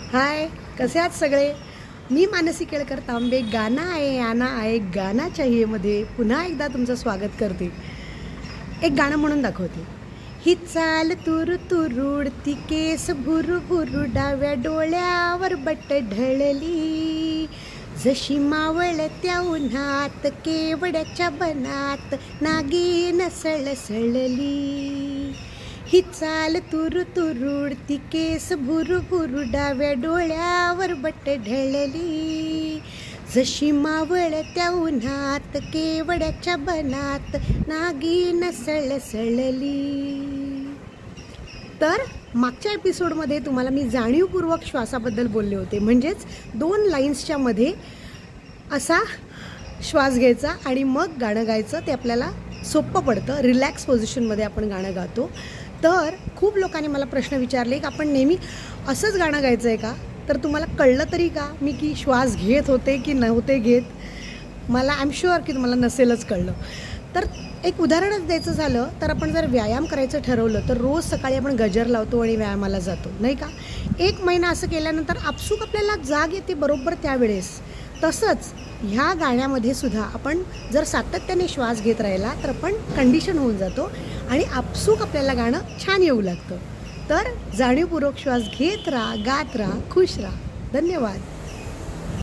हाय, कसे आहात सगळे? मी मानसी केळकर तांबे गाना आहे आना आहे गाना चाहिएमध्ये पुन्हा एकदा तुमचं स्वागत करते. एक गाणं म्हणून दाखवते. ही चाल तुरु तुरुडती केस भुरु भुरु डाव्या डोळ्यावर बट ढळली, जशी मावळत्या उन्हात केवड्याच्या बनात नागिन सळसळली. ही चाल तुरु तुरुडती केस भुरु भुरु डाव्या डोळ्यावर बट ढळली, जशी मावळत्या उन्हात केवड्याच्या बनात नागिन सळसळली. तर मागच्या एपिसोडमध्ये तुम्हाला मी जाणीवपूर्वक श्वासाबद्दल बोलले होते. म्हणजेच 2 लाईन्सच्या मध्ये असा श्वास घ्यायचा आणि मग गाणं गायचं. ते आपल्याला सोपं पडतं. रिलॅक्स पोझिशनमध्ये आपण गाणं गातो. तर खूप लोकांनी मला प्रश्न विचारले की आपण नेहमी असंच गाणं गायचं आहे का? तर तुम्हाला कळलं तरी का मी की श्वास घेत होते की नव्हते घेत? मला आय एम शुअर की तुम्हाला नसेलच कळलं. तर एक उदाहरणच द्यायचं झालं तर आपण जर व्यायाम करायचं ठरवलं तर रोज सकाळी आपण गजर लावतो आणि व्यायामाला जातो, नाही का? 1 महिना असं केल्यानंतर आपसूक आपल्याला जाग येते बरोबर त्यावेळेस. तसंच ह्या गाण्यामध्ये सुद्धा आपण जर सातत्याने श्वास घेत राहिला तर आपण कंडिशन होऊन जातो आणि आपसूक आपल्याला गाणं छान येऊ लागतं. तर जाणीवपूर्वक श्वास घेत राहा, गात राहा, खुश राहा. धन्यवाद.